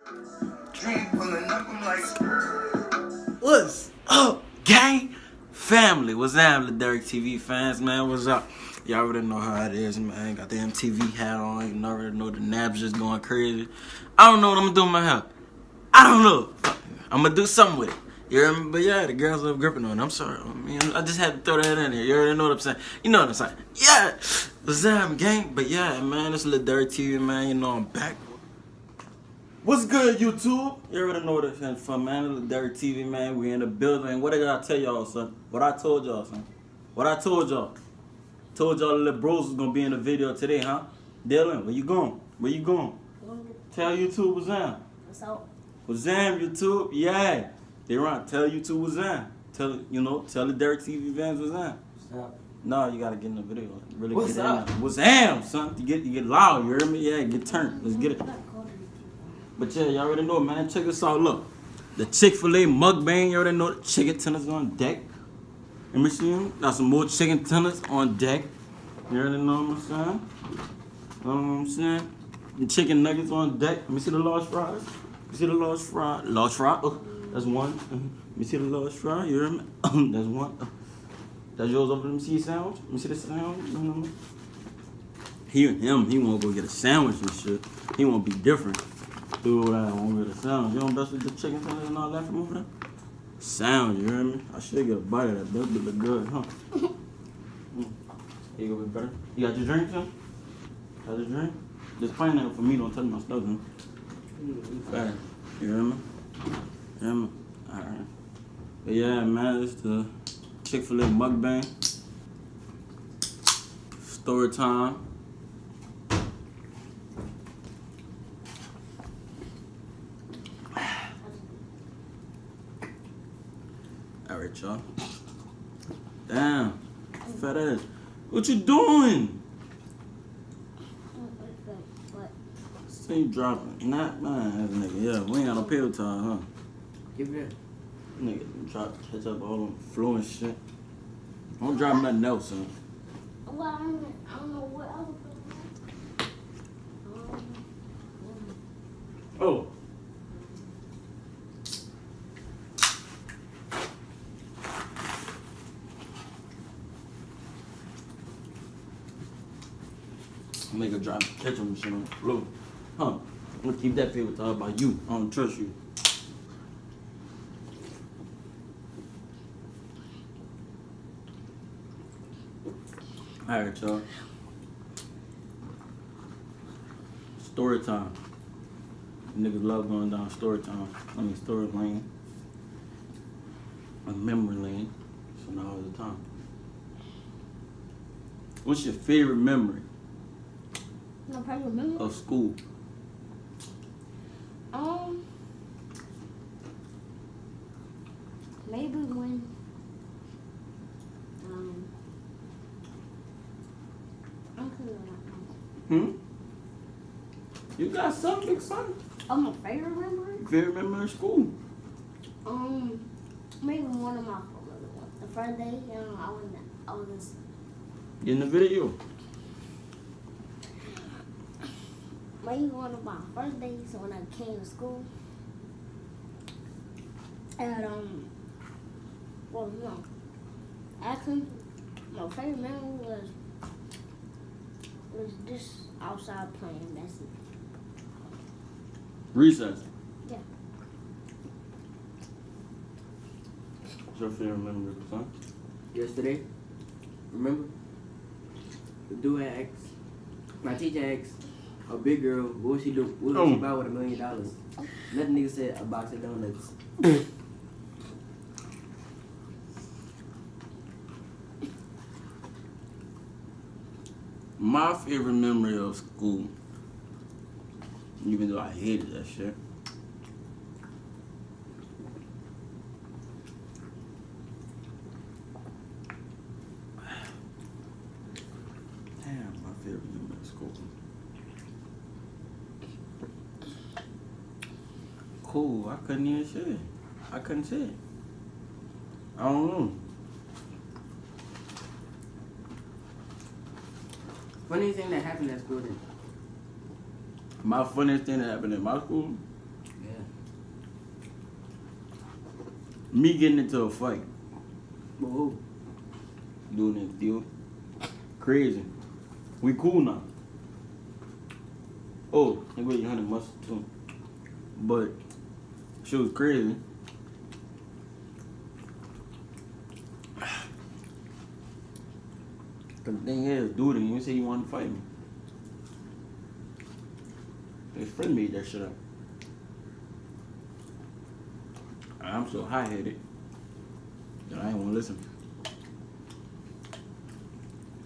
Dream pulling up, I'm like, What's up, gang? Family, what's happening, Derek TV fans, man? What's up? Y'all already know how it is, man. Got the MTV hat on. You already know the nabs just going crazy. I don't know what I'm gonna do with my hair. I don't know. I'm gonna do something with it. You hear me? But yeah, the girls love gripping on it. I'm sorry. I just had to throw that in here. You already know what I'm saying. You know what I'm saying. Yeah. What's up, gang? But yeah, man, it's Lil Derek TV, man. You know I'm back. What's good, YouTube? You already know what it's for, man. Lil Derek TV, man. We in the building. What did I tell y'all, son? What I told y'all, son? What I told y'all? Told y'all the little bros was gonna be in the video today, huh? Dylan, where you going? Where you going? Tell YouTube what's up. What's up? What's up, YouTube? Yeah. They right. Tell YouTube what's up. Tell the Derek TV fans what's up. What's up? No, you gotta get in the video. Really What's get up? in there. What's up, son? You get loud, you hear me? Yeah, get turned. Let's get it. But yeah, y'all already know, man. Check this out. Look, the Chick-Fil-A MukBang. You already know the chicken tenders on deck. Let me see them. Got some more chicken tenders on deck. You already know what I'm saying? You know what I'm saying? The chicken nuggets on deck. Let me see the large fries. You see the large fry? Large fry? Oh, that's one. Let me see the large fry. You hear me? That's one. That's yours over. Let me see your sandwich. Let me see the sandwich. He wanna go get a sandwich and shit. He wanna be different. Dude, I wanna get a sandwich. You don't mess with the chicken tenders and all that from over there? Sandwich, you hear me? I should get a bite of that. That would look good, huh? Here you go, be better. You got your drink, son? Got your drink? This pineapple for me, don't touch my stuff, huh? Better. You hear me? You hear me? Alright. But yeah, man, it's the Chick-Fil-A MukBang. Story time. Alright, y'all. Damn. Fat ass. What you doing? What? See you dropping. Not mine, nigga. Yeah, we ain't got no pill time, huh? Give it. Nigga, drop ketchup all on the floor and shit. Don't drop nothing else, son. Well, I don't know what I was doing. Oh. Make a drop ketchup and shit on the floor. Huh? I'm gonna keep that paper talk about you. I don't trust you. Alright, y'all. Story time. Niggas love going down story time. I mean, story lane. A memory lane. So now all the time. What's your favorite memory No, probably remember. of school? Maybe when You got something, big son? my favorite memory. Favorite memory of school? Maybe one of my the first day, I was In the video. maybe one of my first days when I came to school. And well, no, actually, my favorite memory was just outside playing. That's it. Recess. Yeah. What's your favorite memory, son? Yesterday, remember? The dude asked, my teacher asked a big girl, what would she do? What would she buy with $1 million? Another nigga said a box of donuts. My favorite memory of school, even though I hated that shit, damn, my favorite memory of school. Cool, I couldn't even say it. I couldn't say it. I don't know. Funniest thing that happened at school then? My funniest thing that happened in my school, Me getting into a fight. Whoa. Doing that deal. Crazy. We cool now. Oh, they weigh 100 muscle too. But she was crazy. The thing is, dude, you say you wanted to fight me. His friend made that shit up. I'm so high-headed that I ain't want to listen.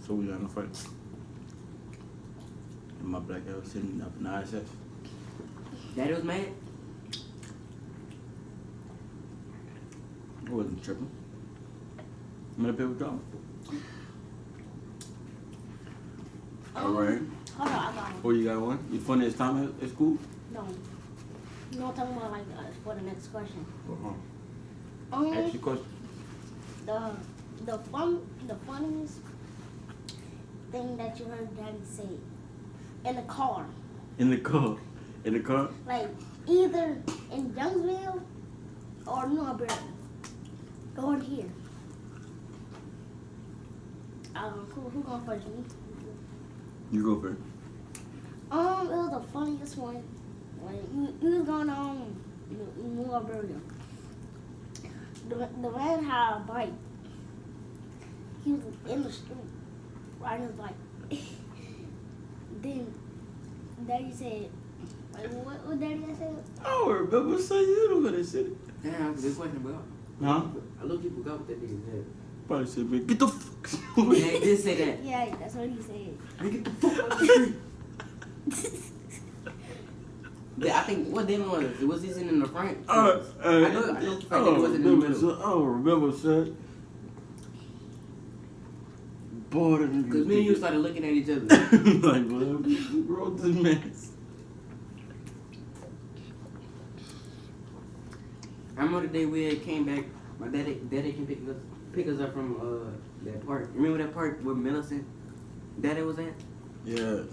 So we got in a fight. And my black ass was sitting up in the ISS. Daddy was mad? I wasn't tripping. I'm in a paper drama. Alright. Hold on, I got one. Oh, you got one? You funniest time at school? No. You know what I'm talking about, like, for the next question. Uh-huh. Ask your question. The funniest thing that you heard Daddy say in the car. In the car. In the car? Like, either in Youngsville or Norbury. Go in here. Who going first? Me? You go first. It was the funniest one. When you was going on Norbury. The man had a bike. He was in the street riding his bike. Then Daddy said, like, what Daddy said? I don't remember saying you know what I said. Damn, that's a good question, bro. Huh? I look you forgot what that nigga said. Probably said, man, get the fuck. Yeah, he did say that. Yeah, that's what he said. Man, get the fuck out the street. I think, what then was he sitting in the front? I know the fact that he wasn't in the middle. I don't remember, son. Boy, Because me and you started looking at each other. like, well, who wrote this mess? I remember the day we had came back, my daddy came pick us up from that park. Remember that park where Millicent daddy was at? Yeah.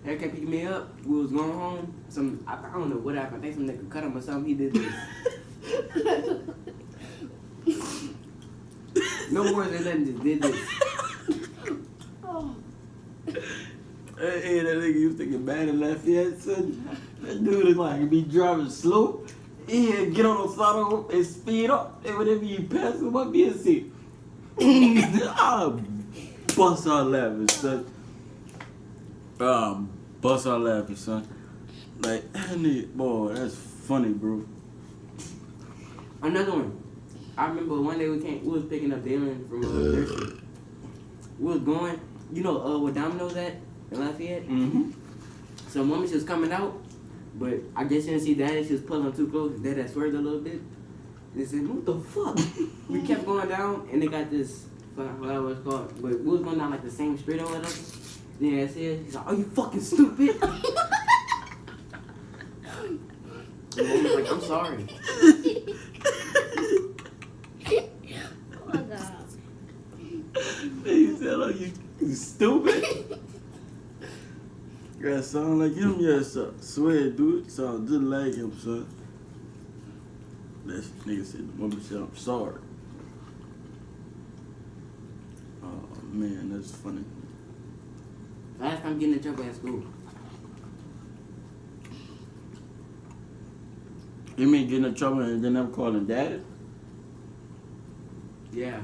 Daddy came picking me up. We was going home. I don't know what happened. I think some nigga cut him or something. He did this. No words than nothing, just did this. Hey, that nigga used to get mad in Lafayette, son. That dude is like, be driving slow. He get on the side of him and speed up. And whenever you pass him, might be a seat. I'll bust out laughing, son. Bust out laughing, son. Like, that nigga, boy, that's funny, bro. Another one. I remember one day we was picking up Dylan from Thursday. We was going, you know, where Domino's at in Lafayette? Mm-hmm. So woman, she was coming out, but I guess she didn't see Daddy. She was pulling too close. Daddy had swerved a little bit. They said, what the fuck? We kept going down, and they got this, whatever it's called, but we was going down like the same street or whatever. Then I said, he's like, are you fucking stupid? And I was like, I'm sorry. Oh my God. He said, oh, you stupid? Yeah, sound like him, yes, sir. Swear, dude, sound just like him, son. That nigga said, the woman said, I'm sorry. Oh, man, that's funny. Last time getting in trouble at school. You mean getting in trouble and then them calling daddy? Yeah.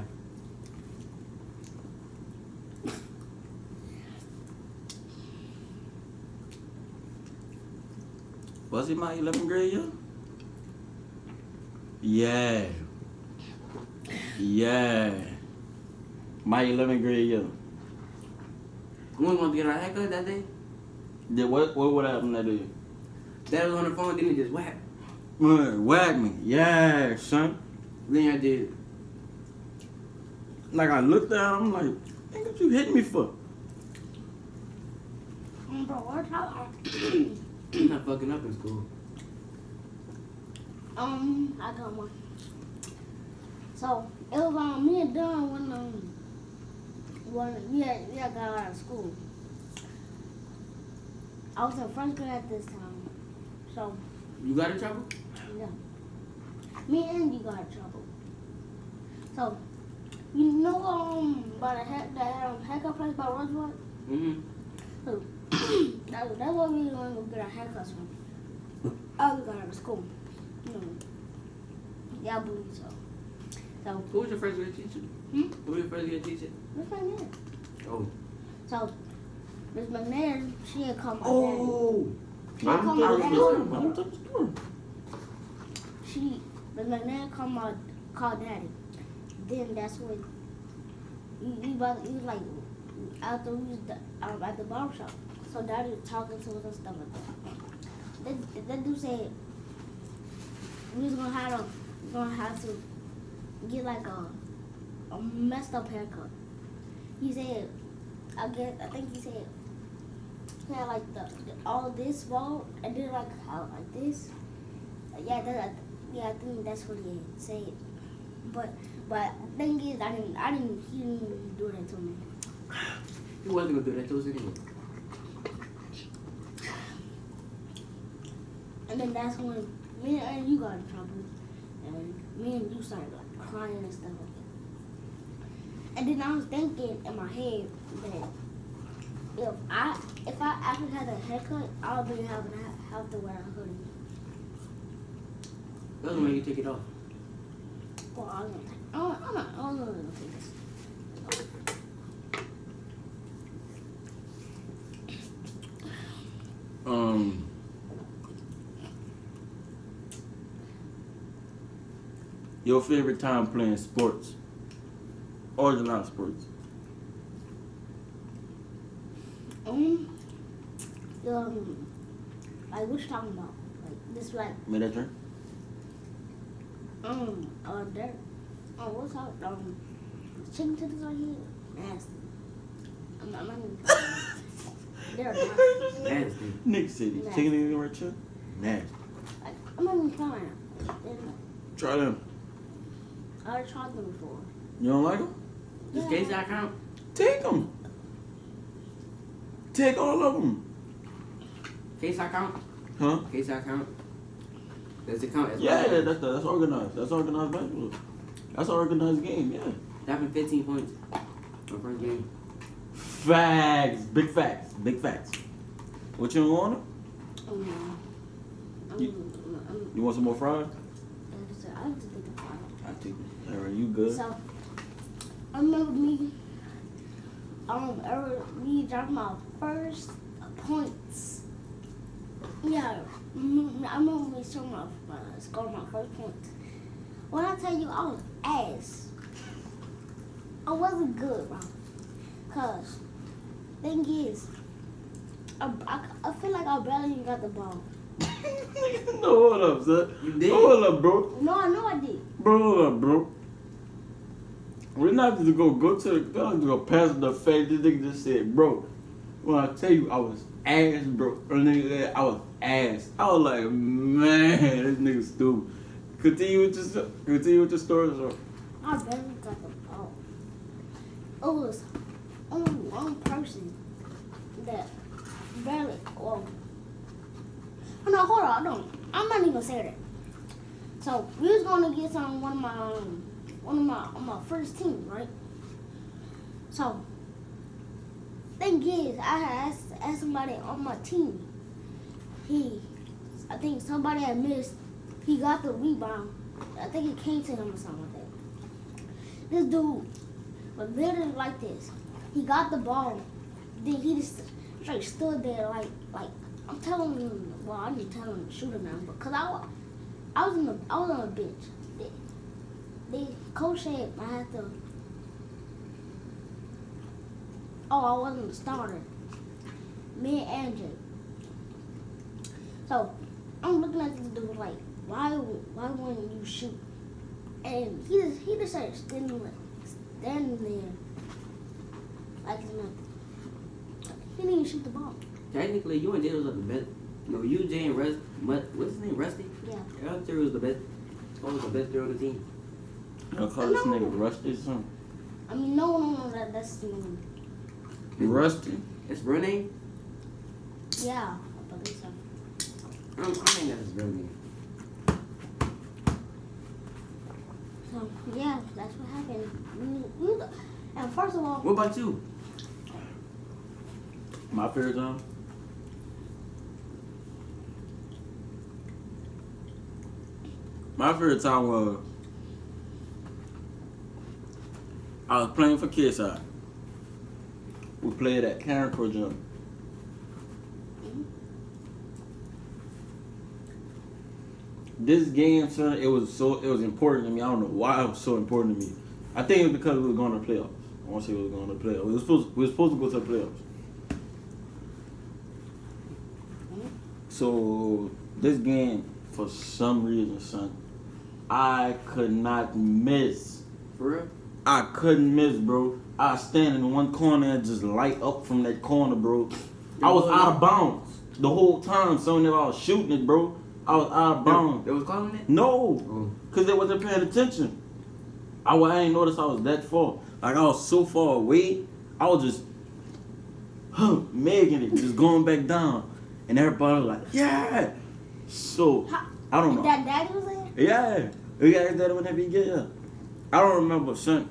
Was it my 11th grade year? Yeah. Yeah. My 11th grade year. We was going to get our haircut that day. What would happen that day? Dad was on the phone, then he just whack. Whack me. Yeah, son. Then I did. Like, I looked at him, like, what you hit me for? Bro, what's how? I'm not fucking up in school. I got one. So it was me and Don when we got out of school. I was in first grade at this time. So You got in trouble? yeah. Me and you got in trouble. So, you know, by the haircut place by Rosewood? Mm-hmm. So, that's where we going to go get our haircuts from. Oh, we got out of school. You know, yeah, I believe so. So, Who was your first grade teacher? Who was your first grade teacher? Miss McNair. Oh. So, Miss McNair, she had called my daddy. Oh. She had called my daddy. Miss McNair called daddy. Then that's when he was like after we was at the barber shop. So daddy was talking to us and stuff like that. That dude said we was gonna have to get like a messed up haircut. He said, I think he said he had like the all this bald and then like how like this. Yeah, I think that's what he had said. But thing is, he didn't do that to me. He wasn't gonna do that to us anyway. And then that's when me and you got in trouble, and me and you started like crying and stuff like that. And then I was thinking in my head that if I actually had a haircut, I would be have to wear a hoodie. That's when you take it off. Well, I'm not gonna take this. Your favorite time playing sports? Or not sports? Like what you talking about? Like this like Mid-drink? there. Oh, what's up? Chicken tenders right here, nasty. I'm not even. They're nasty. Nasty. Nick City. Nasty. Chicken in right here? Nasty. Like, I'm not even trying. Try them. I already tried them before. You don't like them? Does KSI count? Take them. Take all of them. KSI count? Huh? KSI count? Does it count as Yeah, well? that's organized. That's organized basketball. That's an organized game, yeah. That happened 15 points. My first game. Facts. Big facts. Big facts. What you want? You want some more fries? I have to think of fire. I take it. Alright, you good? So, I remember me dropping my first points. Yeah, I remember me scoring my first points. When I tell you I was ass, I wasn't good, bro. Cause thing is, I feel like I barely even got the ball. No, hold up, son. You did? Hold up, bro. No, I know I did. Bro, hold up, bro. We're not to go past the fact this nigga just said, bro. When I tell you I was ass, bro. Or nigga, I was ass. I was like, man, this nigga stupid. Continue with your story, bro. I barely got the ball. It was only one person that barely. Well, no, hold on. I'm not even gonna say that. So we was gonna get on one of my first team, right? So thing is, I had asked somebody on my team. I think somebody had missed. He got the rebound. I think it came to him or something like that. This dude was literally like this. He got the ball. Then he just straight stood there like I'm telling him. Well, I didn't tell him to shoot him now, but cause I was on the bench. The coach said I had to. Oh, I wasn't the starter. Me and Andrew. So I'm looking at this dude like, why wouldn't you shoot? And he just started standing there like it's nothing. He didn't even shoot the ball. Technically, you and Jay was the best. No, you, Jay, and Rusty. What's his name? Rusty? Yeah. Y'all three was the best. What was the best player on the team? Y'all call this nigga Rusty or something? I mean, no one knows that's his name. Rusty? That's real name? Yeah, I believe so. I think that's his real name. So yeah, that's what happened. And first of all, What about you? My favorite time? My favorite time was I was playing for Kids Side. We played at Karen Pro Jump. This game, son, it was important to me. I don't know why it was so important to me. I think it was because we were going to the playoffs. I want to say we were going to the playoffs. We were supposed to go to the playoffs. So this game, for some reason, son, I could not miss. For real? I couldn't miss, bro. I was standing in one corner and just light up from that corner, bro. I was out of bounds the whole time. So whenever I was shooting it, bro, I was out of bounds. They was calling it? No, because they wasn't paying attention. I didn't notice I was that far. Like, I was so far away, I was just making it, just going back down. And everybody was like, yeah. So, I don't know. that daddy was there? Yeah. We got that whenever you get here. I don't remember, son.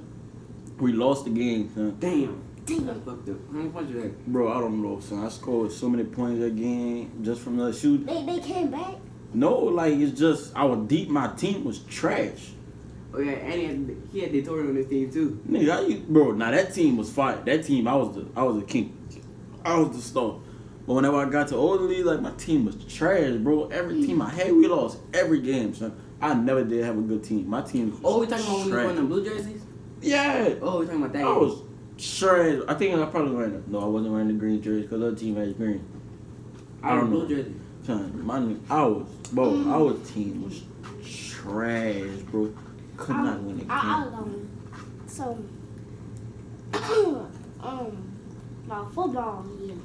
We lost the game, son. Damn. Damn. That's fucked up. How many points you had? Bro, I don't know, son. I scored so many points that game just from the shoot. They came back? No, like, it's just, I was deep. My team was trash. Oh yeah, and he had Daytona on his team too. Nigga, bro, now that team was fire. That team, I was the king. I was the star. But whenever I got to older league, like, my team was trash, bro. Every team I had, we lost every game, son. I never did have a good team. My team was Oh, we talking about when we trash. won them blue jerseys? Yeah. Oh, we talking about that. I was trash. I think I probably wearing it. No, I wasn't wearing the green jersey because the other team had green. I don't know. Blue jersey. Son, our team was trash, bro. Could not win a game. I so my football year.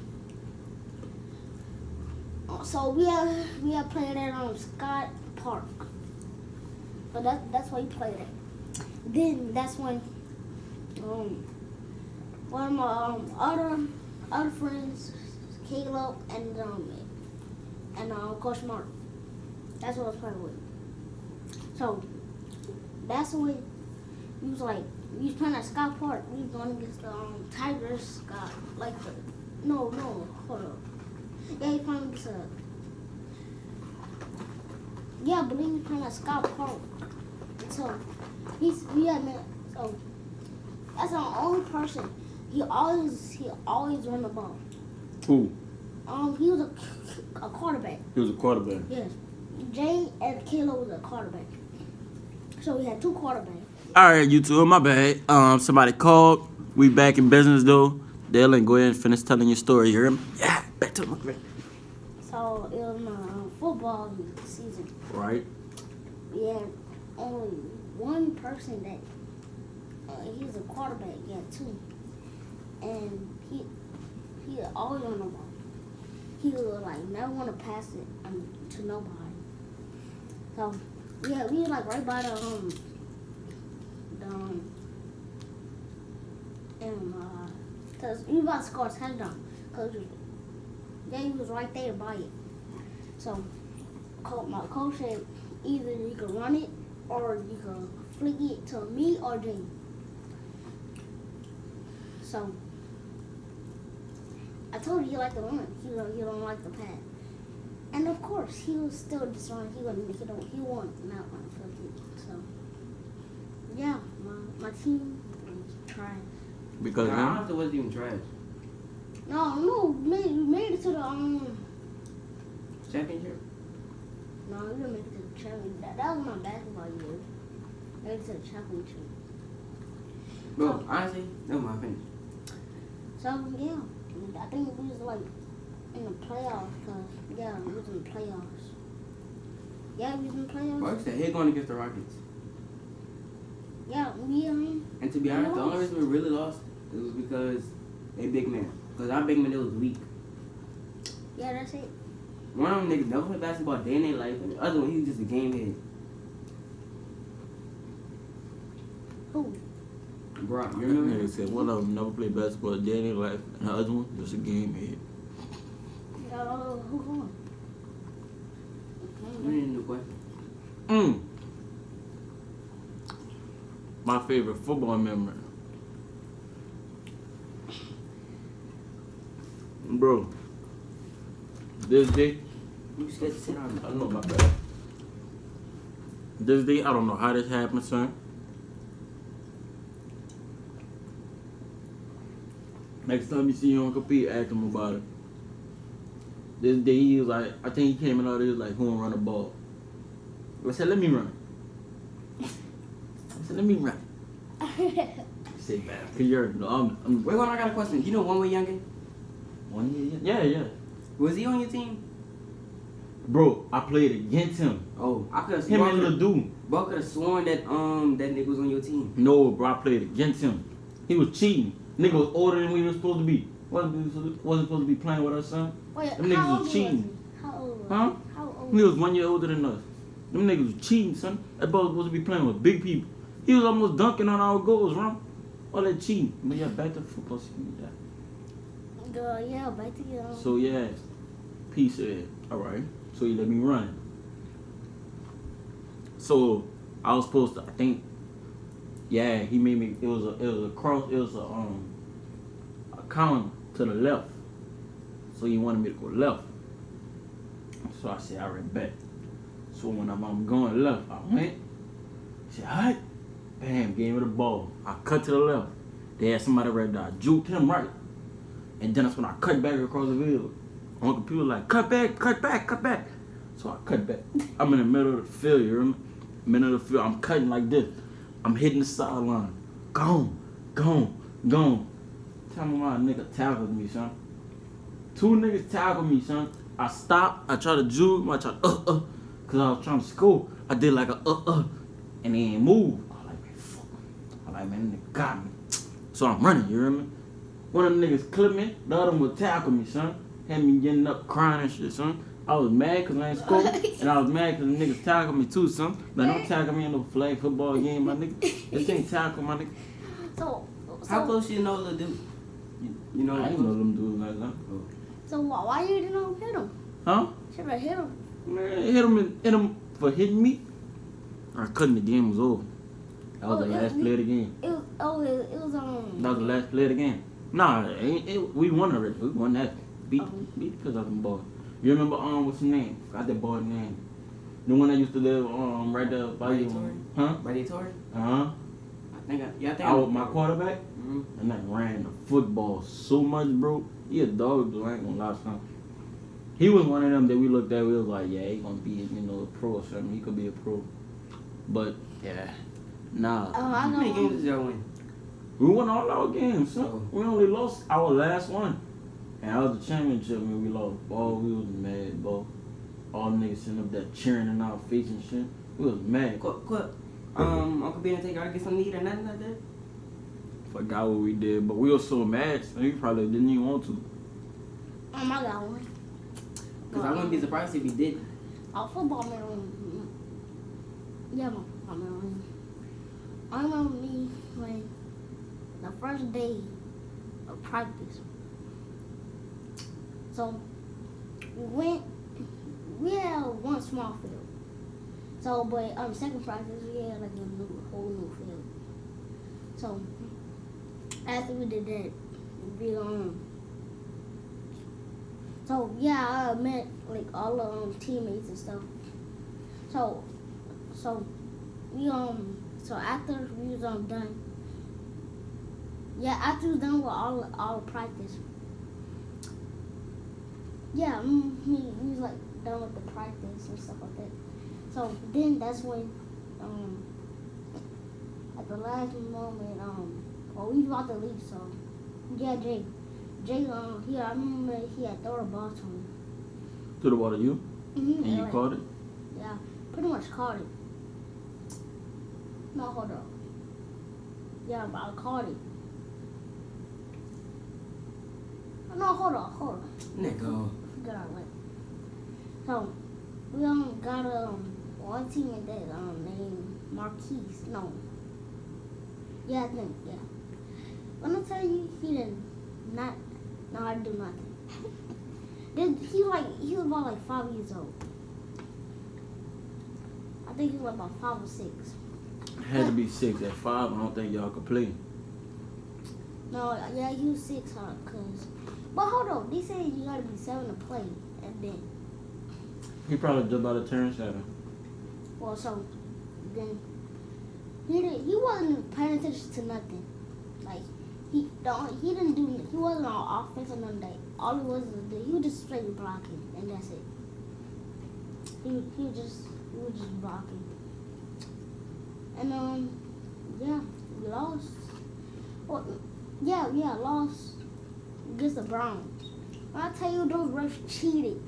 So we are playing at Scott Park. So that's where you played at. Then that's when one of my other friends, Caleb and Coach Mark. That's what I was playing with. So that's when we was playing at Scott Park. We was going against the Tigers. No, hold up. Yeah, he playing against I believe he's playing at Scott Park. So so that's the only person. He always run the ball. Who? He was a quarterback. He was a quarterback. Yes. Jay and Caleb was a quarterback. So we had two quarterbacks. All right, YouTube, my bad. Somebody called. We back in business though. Dylan, go ahead and finish telling your story. You hear him? Yeah, back to my friend. So it was my football season. Right. We had only one person that he's a quarterback. Yeah, two, and he always on the ball. He would never want to pass it to nobody. So yeah, we were right by cause we about to score a touchdown. Cause he was right there by it. So my coach said either you can run it or you can flick it to me or Jamie. So I told you he liked to run. He don't like the pass. And of course, he was still just running. He won't not want to flick it. So yeah, my team was trash. Because I honestly wasn't even trash. No, we made it to the Championship? No, we didn't make it to the championship. That was my basketball year. Made it to the championship. Bro, honestly, that was my finish. So yeah, I think we was in the playoffs. We was in the playoffs. Yeah, we was in the playoffs. Bro, I said he going against the Rockets. Yeah, And to be honest, the only reason we really lost it was because they big man. Because our big man, it was weak. Yeah, that's it. One of them niggas never played basketball day in their life, and the other one, he was just a game head. Who? Brock, you remember Nigga him? said one of them never played basketball a day in their life, and the other one just a game head. Who won? You need a new question. My favorite football memory. Bro, this day, You scared to sit on me? I know my bad. This day, I don't know how this happened, son. Next time you see your Uncle Pete, ask him about it. This day, he was like, I think he came in out there, he was like, who wanna run the ball? I said, let me run. I said, let me run. He said, man, cause you're, no, I'm Wait, hold on, I got a question. You know one way youngin? 1 year. Yeah. Was he on your team? Bro, I played against him. Oh, I could have Him and Lil Dude. Bro, could have sworn that that nigga was on your team. No, bro, I played against him. He was cheating. Nigga was older than we were supposed to be. Wasn't supposed to be playing with us, son. Wait, Them niggas was cheating. How old was he? Huh? How old He was 1 year older than us. Them niggas was cheating, son. That boy was supposed to be playing with big people. He was almost dunking on our goals, bro. All that cheating. But yeah, back to football. Girl, yeah, back to you. So yeah, P said, all right. So he let me run. So I was supposed to, I think, yeah, he made me. It was a cross. It was a counter to the left. So he wanted me to go left. So I said, I already bet. So when I'm going left, I went. He said, hut. Bam, gave me the ball. I cut to the left. They had somebody right there. I juked him right. And then that's when I cut back across the field. Uncle P was like, cut back. So I cut back. I'm in the middle of the field, you hear me? Middle of the field, I'm cutting like this. I'm hitting the sideline. Gone. Tell me my nigga tackled me, son. 2 niggas tackled me, son. I stopped. I tried to juke him. I tried cause I was trying to score. I did like a and they ain't move. I was like, man, fuck. I was like, man, nigga got me. So I'm running, you hear me? One of the niggas clipped me, the other one would tackle me, son. Had me getting up crying and shit, son. I was mad because I ain't scored, and I was mad because the niggas tackled me too, son. Man, don't tackle me in no flag football game, my nigga. This ain't tackle, my nigga. So How close you know Lil Dude? You know I ain't know them dudes like that. So why you didn't hit him? Huh? Should have hit him. Man, hit him for hitting me. Or cutting the game was over. That was the last play of the game. It was That was the last play of the game. Nah, we won already. We won that. Beat because of them boys. You remember what's his name? Forgot that boy's name. The one that used to live right there by you. Huh? By the Tory? Uh-huh. I think I was my quarterback. Mm-hmm. And that ran the football so much, bro. He a dog, though. I ain't gonna lie to him. He was one of them that we looked at. We was like, yeah, he gonna be, a pro or something. He could be a pro. But yeah, nah. How many games did y'all win? We won all our games. Son. Oh. We only lost our last one. And that was the championship when we lost. Ball, we was mad, bro. All niggas sitting up there cheering in our face and shit. We was mad. Quit. Uncle Ben take y'all to get something to eat or nothing like that? Forgot what we did, but we were so mad. So we probably didn't even want to. I got one. Because I wouldn't be surprised if he did. Our football man. Yeah, my football man. I remember me when the first day of practice. So we had one small field. So but second practice we had like a whole new field. So after we did that, we so yeah, I met like all the teammates and stuff. So we so after we was done. Yeah, after we was done with all practice. Yeah, we was like done with the practice and stuff like that. So then that's when at the last moment well we was about to leave, so yeah, Jay I remember he had thrown a ball to me. To the ball to you? Mm-hmm. And you caught it? Yeah, pretty much caught it. No, hold on. Yeah, but I caught it. No, hold on. Nigga. Forgot I went. So we got one teammate that named Marquise. No. Yeah, I think, yeah. When I tell you he did not know how to do nothing. He was about like 5 years old. I think he was about 5 or 6. Had to be 6 at 5. I don't think y'all could play. No, yeah, he was 6, huh? But hold on, they said you gotta be 7 to play, and then. He probably just about to turn 7. Well, so then he wasn't paying attention to nothing. Like he wasn't on offense or nothing. Like, all he was just straight blocking, and that's it. He was just blocking. And yeah, we lost. Well, yeah, lost against the Browns. When I tell you those refs cheated,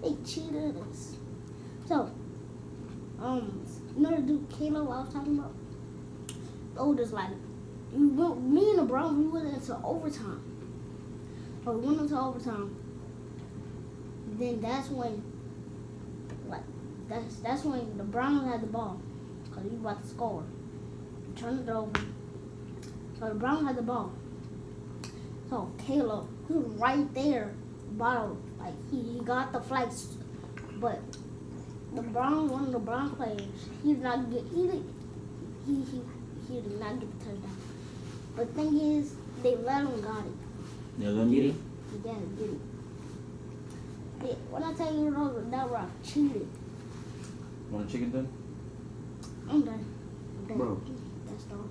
they cheated us. So, you know the dude Caleb I was talking about? Oh, just like me and the Browns, we went into overtime. So we went into overtime. Then that's when the Browns had the ball, cause we about to score. Turn it over. So the Browns had the ball. So Caleb, he was right there, bottom, like he got the flags, but one of the Browns players, he did not get the touchdown. But the thing is, they let him got it. Yeah, let me get it. Yeah, get it. Yeah, when I tell you that rock cheated. Want a chicken then? I'm done. Bro. That's all.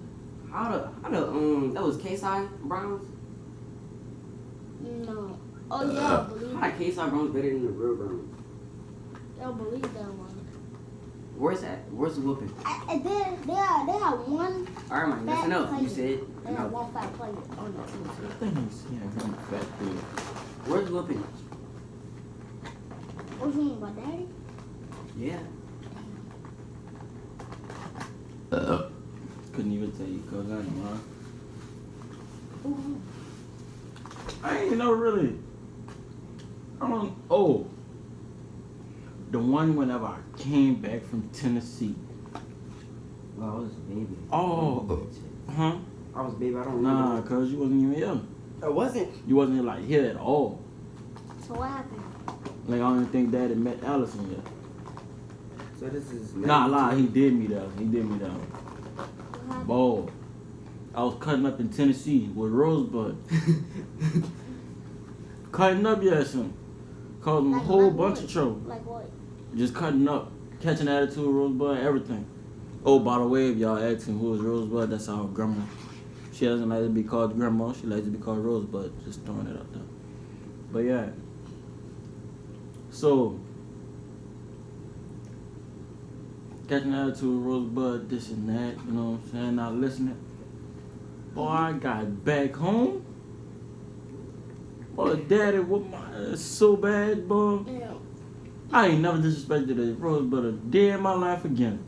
How the that was K-Side Browns? No. Oh yeah, I believe How the K-Side Browns better than the real Browns? I believe that one. Where's the whooping? And then they had one. Alright, man, that's fat enough. player. You said They had enough. one fat player on the team. I think he's him fat dude. Where's whooping? What you mean, my daddy? Yeah. Couldn't even tell you, cause I ain't know. Ooh. I ain't know really. The one whenever I came back from Tennessee. Well, I was a baby. Oh, huh? I was a baby. I don't remember. Nah, cause you wasn't even here. I wasn't. You wasn't like here at all. So what happened? Like I don't think Daddy met Allison yet. So this is. Nah, lie. He did meet her. What happened? Ball. I was cutting up in Tennessee with Rosebud. Cutting up, son. Causing a whole bunch of trouble. Like what? Just cutting up, catching attitude, Rosebud, everything. Oh, by the way, if y'all asking who is Rosebud, that's our grandma. She doesn't like to be called grandma. She likes to be called Rosebud. Just throwing it out there. But yeah. So, catching attitude, Rosebud, this and that, you know what I'm saying? Not listening. Boy, I got back home. Boy, Daddy whooped my ass so bad, boy. Yeah. I ain't never disrespected a Rosebud a day in my life again.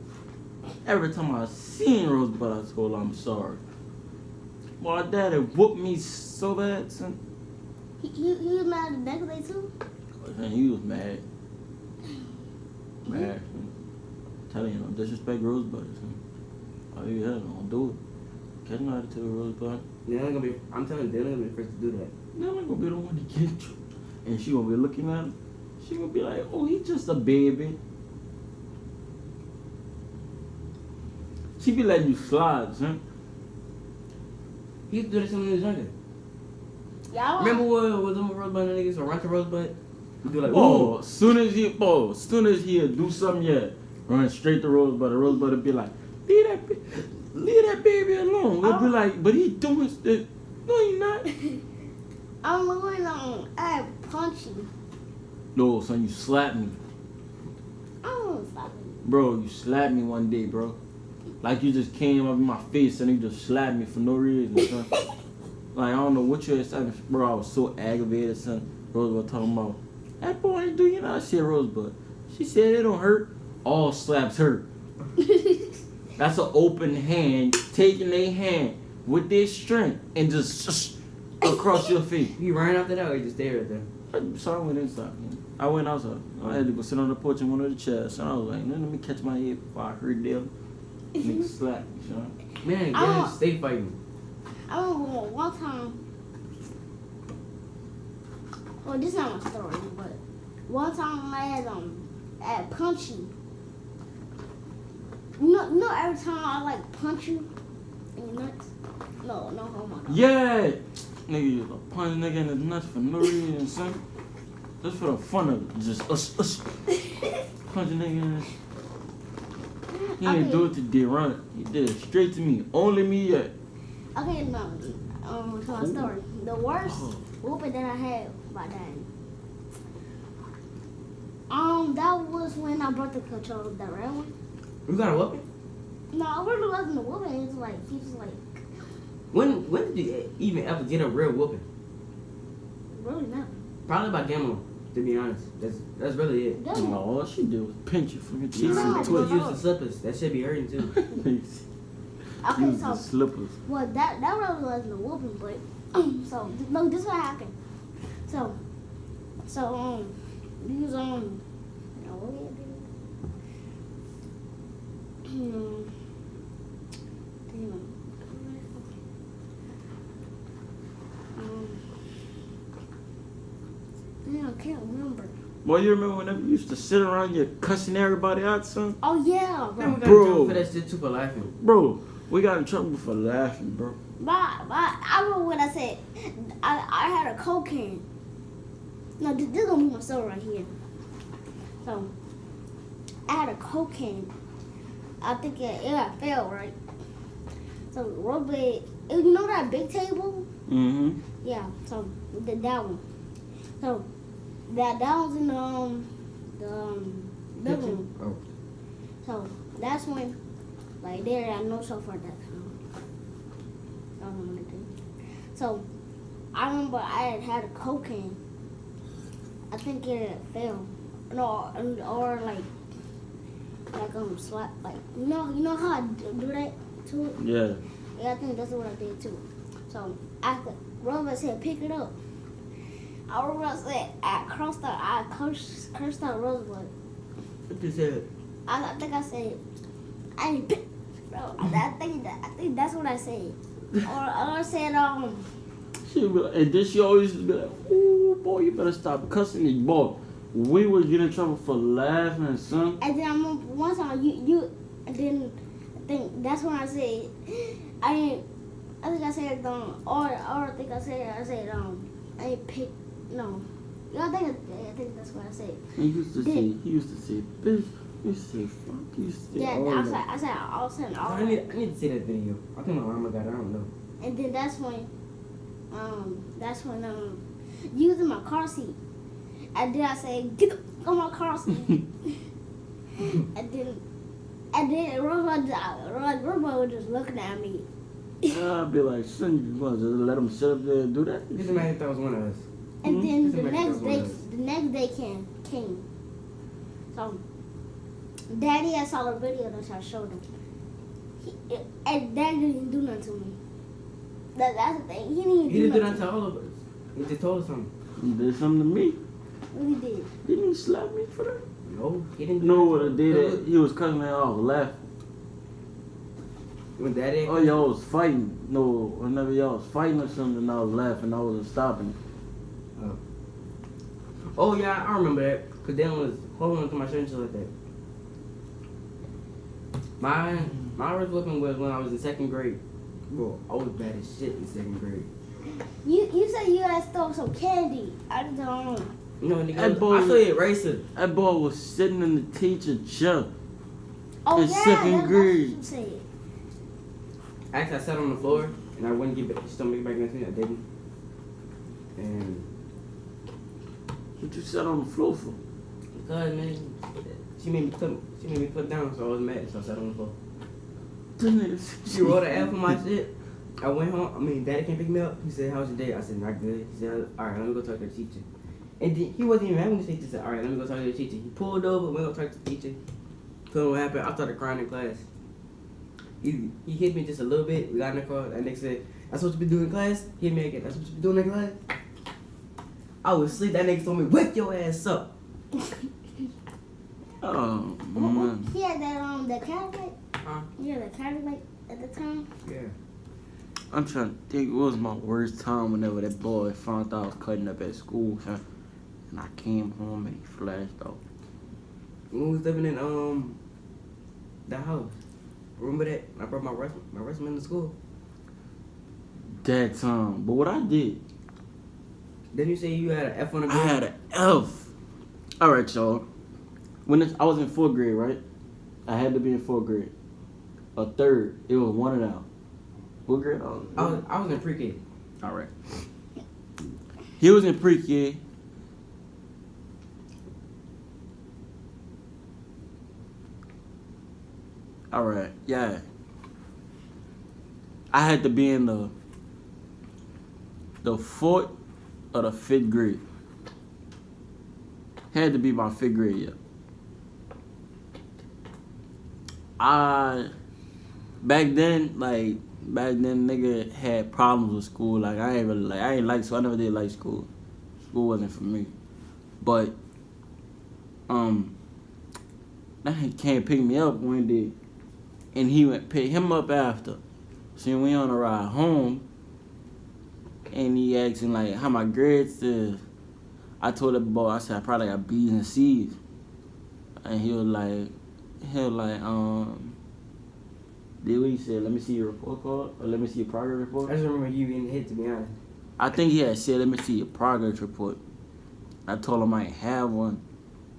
Every time I seen Rosebud, I told her I'm sorry. Boy, Daddy whooped me so bad, son. He was mad the next day too? And he was mad. Mad. Son. Telling you, don't disrespect Rosebud, son. Oh, yeah, don't do it. Catch an attitude, Rosebud. I'm telling you, they're not gonna be the first to do that. They're not gonna be the one to get you. And she gonna be looking at him. She gonna be like, oh, he's just a baby. She be letting you slide, son. He used to do this when he was younger. Yeah. Remember what was them Rosebud and niggas or run to Rosebud? We do like, Oh, as soon as he'll do something, yeah, run straight to Rosebud. The Rosebud will be like, leave that baby alone. We'll be like, but he doing this. No, he not. I'm going on. I punch you. No, son, you slapped me. I don't slap you. Bro, you slapped me one day, bro. Like you just came up in my face and you just slapped me for no reason, son. Like, I don't know what you had, bro. I was so aggravated, son. Rosebud talking about, that boy ain't do you know. I said, Rosebud. She said it don't hurt. All slaps hurt. That's an open hand, taking their hand with their strength and just across your face. He ran after that or he just stayed right there? So I went inside. I went outside. I had to go sit on the porch in one of the chairs. And I was like, let me catch my head before I heard them. Nigga slap me, son. Man, guys, stay fighting. I remember one time. Well, this is not my story, but one time I had Punchy. No, every time I like punch you in your nuts. No, oh my god. Yeah! Nigga, you punch a nigga in the nuts for no reason, son. Just for the fun of it. Just punch a nigga in the... He didn't do it to D-Run. He did it straight to me. Only me yet. Okay, no. To my story. The worst whooping that I had by dad. That was when I brought the controller, the red one. You got a whooping? No, it really wasn't a whooping. It was like, he was like... When did you even ever get a real whooping? Really not. Probably by Gamma, to be honest. That's really it. That No, all she did was pinch you from your cheeks No, and Use twist. the slippers. That should be hurting too. Okay, Use so... the slippers. Well, that really wasn't a whooping, but... So, no, this is what happened. So, we was on... what we had to do? I can't remember. Boy, you remember whenever you used to sit around here cussing everybody out, son? Oh, yeah. Man, we got in Bro. trouble for that shit too for laughing. Bro, we got in trouble for laughing, bro. I remember when I said I had a Coke can. No, this is gonna be my story right here. So I had a Coke can. I think it got failed, right? So Robert, you know that big table? Mm-hmm. Yeah. So that one. So that was in the living room. Oh. So that's when, like, there I no sofa at that time. I don't know what to do. So I remember I had a Coke can. I think it had failed. No, or like slap, like you know how I do that to it. Yeah. Yeah, I think that's what I did too. So after Robert said pick it up, I remember said I cursed out Rosebud. What you said? I think I said I ain't pick. Bro, I think that's what I said. Or I said She would be like, and then she always be like, "Ooh, boy, you better stop cussing me, boy." We would get in trouble for laughing, son. And then I remember one time you and then I think that's when I said I think I said or I think I said I ain't pick no. Yeah, I think that's what I said. He used to say, bitch. He used to say, fuck. He used to say, Yeah, all I that. said all I need to see that video. I think my mama got it. I don't know. and then that's when using my car seat. And then I said, get on my car seat. and then Robo was just looking at me. I'd be like, son, you want to just let him sit up there and do that? This man thought was one of us. And then This the next day came. So Daddy had saw the video that I showed him. And Daddy didn't do nothing to me. That's the thing. He didn't He didn't do nothing. that to all of us. He just told us something. He did something to me. What he did? Didn't he slap me for that? No, he didn't do No, that. what I did, he was cutting me off, laughing. When Daddy... Oh, y'all was fighting. No, whenever y'all was fighting or something, I was laughing. I wasn't stopping. Oh, yeah, I remember that. Because Dan was holding on to my shirt and shit like that. My first whipping was when I was in second grade. Bro, I was bad as shit in second grade. You said you had stole some candy. I don't know. No, nigga, That boy- I saw you eraser. That boy was sitting in the teacher chair. Oh In yeah, second that's grade. what you said. Actually, I sat on the floor and I wouldn't get back. She told me to get back next to me. I didn't. And What you sat on the floor for? because man, she made me put down, so I was mad. So I sat on the floor. This nigga- She wrote an F on my shit. I went home. Daddy came pick me up. He said, "How's your day?" I said, "Not good." He said, "All right, let me go talk to the teacher." And then he wasn't even having the teacher. He said, "All right, let me go talk to the teacher." He pulled over. Went to talk to the teacher. Told him what happened. I started crying in class. He hit me just a little bit. We got in the car. That nigga said, "That's what you be doing in class." Hit me again. "That's what you be doing in class." I was asleep. That nigga told me, "Wake your ass up." Oh, man. He had that Cadillac. Huh? He had a Cadillac at the time. Yeah. I'm trying to think what was my worst time whenever that boy found out I was cutting up at school, son. And I came home and he flashed off. When we was living in the house. Remember that? I brought my resume to school. That time. But what I did, Then you say you had an F on the I grade? had an F. All right, y'all. I was in 4th grade, right? I had to be in 4th grade. A third. It was one of them. What grade? I was in pre-K. All right. He was in pre-K. All right. Yeah. I had to be in the 4th or the 5th grade. Had to be my 5th grade, yeah. Back then, nigga had problems with school. Like I ain't like school. I never did like school. School wasn't for me. But that he came pick me up one day, and he went pick him up after. So we on a ride home, and he asking like how my grades is. I told the boy, I said I probably got B's and C's, and he was like, did what he said? Let me see your report card, or let me see your progress report. I just remember you getting hit, to be honest. I think he had said, let me see your progress report. I told him I ain't have one,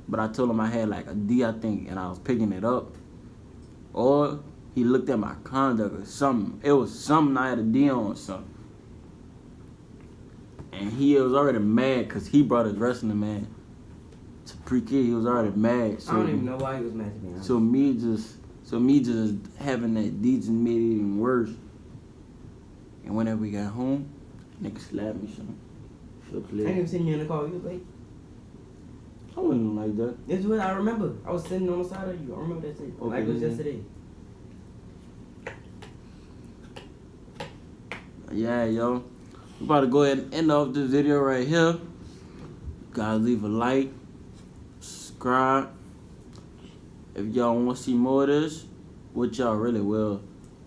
but I told him I had like a D, I think, and I was picking it up. Or he looked at my conduct or something. It was something I had a D on or something. And he was already mad because he brought his wrestling man to pre-K. He was already mad. So I don't even know why he was mad, to be honest. So me just having that D just made it even worse. And whenever we got home, nigga slapped me some. I didn't even see you in the car. You was late. I wasn't like that. This is what I remember. I was sitting on the side of you. I remember that shit. Okay, Like it was yeah. yesterday. Yeah, yo. We about to go ahead and end off this video right here. Guys, leave a like, subscribe. If y'all want to see more of this, which y'all really will,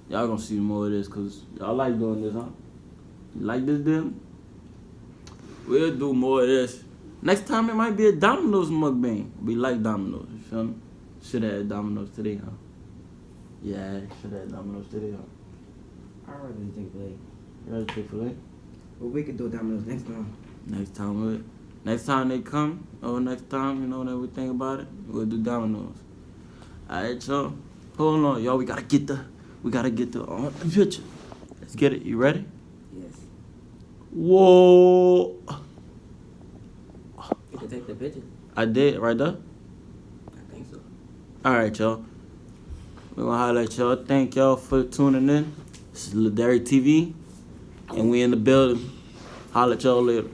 y'all gonna see more of this because y'all like doing this, huh? You like this, then? We'll do more of this. Next time it might be a Domino's mukbang. We like Domino's, you feel me? Should have had Domino's today, huh? Yeah, should have had Domino's today, huh? I'd rather do Chick-Fil-A. You ready to Chick-Fil-A? But we could do Domino's next time. Next time they come, or next time, you know, that we think about it, we'll do Domino's. Alright, y'all. Hold on, y'all. We gotta get the picture. Let's get it. You ready? Yes. Whoa. You can take the picture. I did, right there. I think so. Alright, y'all. We're gonna holler at y'all. Thank y'all for tuning in. This is Lil Derek TV, and we in the building. Holler at y'all later.